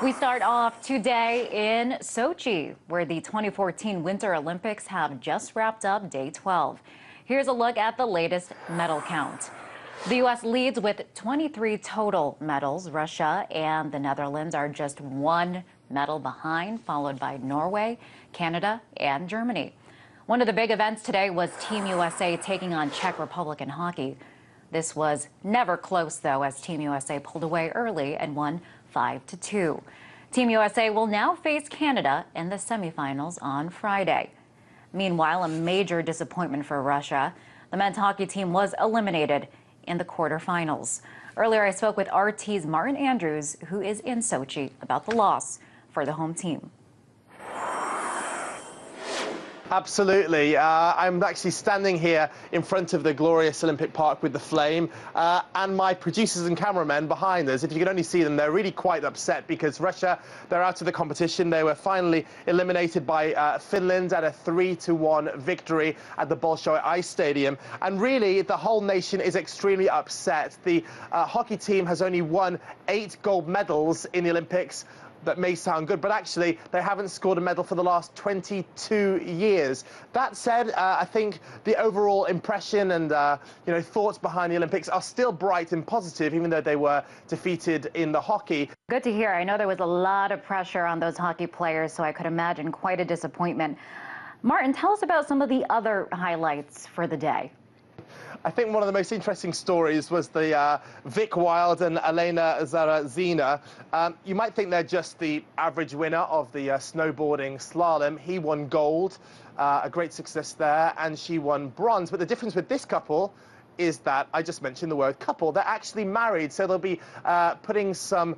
We start off today in Sochi, where the 2014 Winter Olympics have just wrapped up day 12. Here's a look at the latest medal count. The U.S. leads with 23 total medals. Russia and the Netherlands are just one medal behind, followed by Norway, Canada, and Germany. One of the big events today was Team USA taking on Czech Republic in hockey. This was never close, though, as Team USA pulled away early and won 5-2. Team USA will now face Canada in the semifinals on Friday. Meanwhile, a major disappointment for Russia. The men's hockey team was eliminated in the quarterfinals. Earlier, I spoke with RT's Martin Andrews, who is in Sochi, about the loss for the home team. Absolutely. I'm actually standing here in front of the glorious Olympic Park with the flame, and my producers and cameramen behind us. If you can only see them, they're really quite upset because Russia, they're out of the competition. They were finally eliminated by Finland at a 3-1 victory at the Bolshoi Ice Stadium. And really, the whole nation is extremely upset. The hockey team has only won 8 gold medals in the Olympics. That may sound good, but actually they haven't scored a medal for the last 22 years. That said, I think the overall impression and thoughts behind the Olympics are still bright and positive, even though they were defeated in the hockey. Good to hear. I know there was a lot of pressure on those hockey players, so I could imagine quite a disappointment. Martin, tell us about some of the other highlights for the day. I think one of the most interesting stories was the Vic Wild and Elena Zarazina. You might think they're just the average winner of the snowboarding slalom. He won gold, a great success there, and she won bronze. But the difference with this couple is that I just mentioned the word couple. They're actually married, so they'll be putting some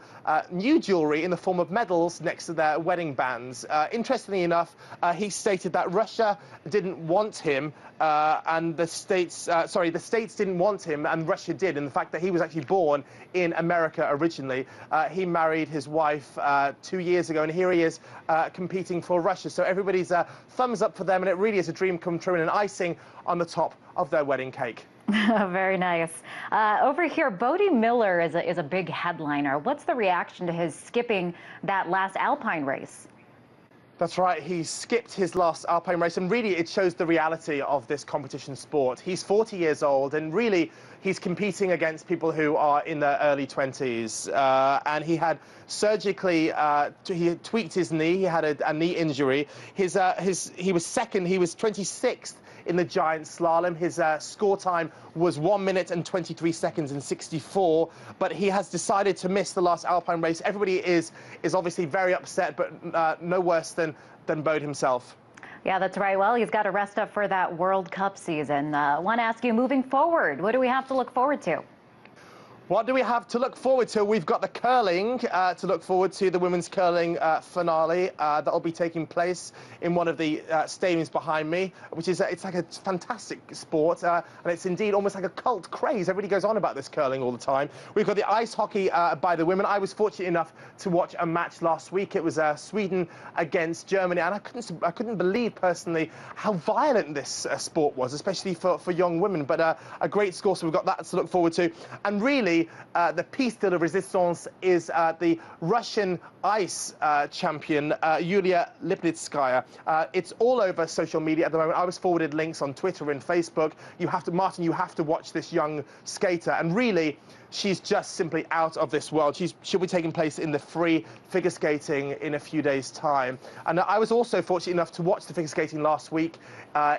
new jewelry in the form of medals next to their wedding bands. Interestingly enough, he stated that Russia didn't want him, and the states didn't want him, and Russia did. And the fact that he was actually born in America originally. He married his wife 2 years ago, and here he is competing for Russia. So everybody's thumbs up for them, and it really is a dream come true and an icing on the top of their wedding cake. Very nice. Over here, Bode Miller is a big headliner. What's the reaction to his skipping that last Alpine race? That's right, he skipped his last Alpine race, and really it shows the reality of this competition sport. He's 40 years old, and really he's competing against people who are in their early 20s. And he had surgically, he tweaked his knee, he had a knee injury. He was second, he was 26th in the giant slalom. His score time was 1 minute and 23 seconds and 64, but he has decided to miss the last Alpine race. Everybody is obviously very upset, but no worse than Bode himself. Yeah, that's right. Well, he's got to rest up for that World Cup season. I want to ask you, moving forward, what do we have to look forward to? What do we have to look forward to? We've got the curling to look forward to, the women's curling finale that will be taking place in one of the stadiums behind me, which is it's like a fantastic sport, and it's indeed almost like a cult craze. Everybody goes on about this curling all the time. We've got the ice hockey by the women. I was fortunate enough to watch a match last week. It was Sweden against Germany, and I couldn't believe personally how violent this sport was, especially for young women. But a great score, so we've got that to look forward to. And really, the piece de la resistance is the Russian ice champion, Yulia Lipnitskaya. It's all over social media at the moment. I was forwarded links on Twitter and Facebook. Martin, you have to watch this young skater. And really, she's just simply out of this world. She'll be taking place in the free figure skating in a few days' time. And I was also fortunate enough to watch the figure skating last week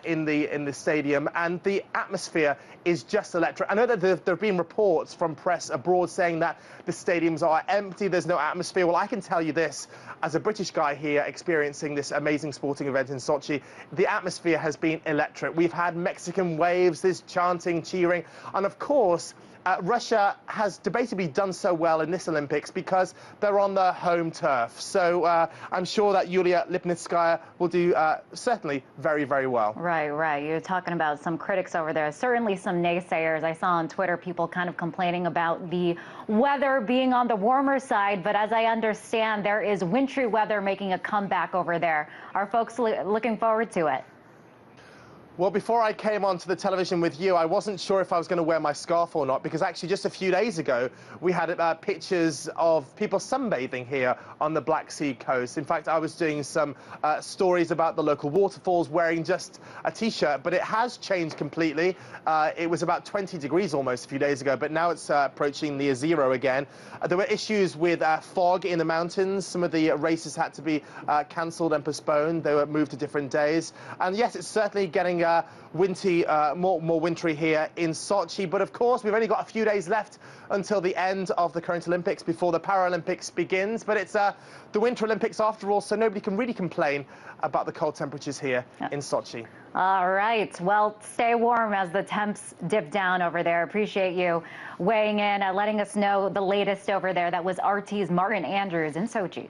in the stadium, and the atmosphere is just electric. I know that there have been reports from press abroad saying that the stadiums are empty, there's no atmosphere. Well, I can tell you this, as a British guy here experiencing this amazing sporting event in Sochi, the atmosphere has been electric. We've had Mexican waves, there's chanting, cheering, and of course, Russia has debatably done so well in this Olympics because they're on their home turf. So I'm sure that Yulia Lipnitskaya will do certainly very, very well. Right. You're talking about some critics over there, certainly some naysayers. I saw on Twitter people kind of complaining about the weather being on the warmer side, but as I understand, there is wintry weather making a comeback over there. Are folks looking forward to it? Well, before I came onto the television with you, I wasn't sure if I was going to wear my scarf or not, because actually just a few days ago, we had pictures of people sunbathing here on the Black Sea coast. In fact, I was doing some stories about the local waterfalls wearing just a T-shirt, but it has changed completely. It was about 20 degrees almost a few days ago, but now it's approaching near zero again. There were issues with fog in the mountains. Some of the races had to be cancelled and postponed. They were moved to different days. And yes, it's certainly getting more wintry here in Sochi. But of course, we've only got a few days left until the end of the current Olympics before the Paralympics begins. But it's the Winter Olympics after all, so nobody can really complain about the cold temperatures here in Sochi. All right. Well, stay warm as the temps dip down over there. Appreciate you weighing in, letting us know the latest over there. That was RT's Martin Andrews in Sochi.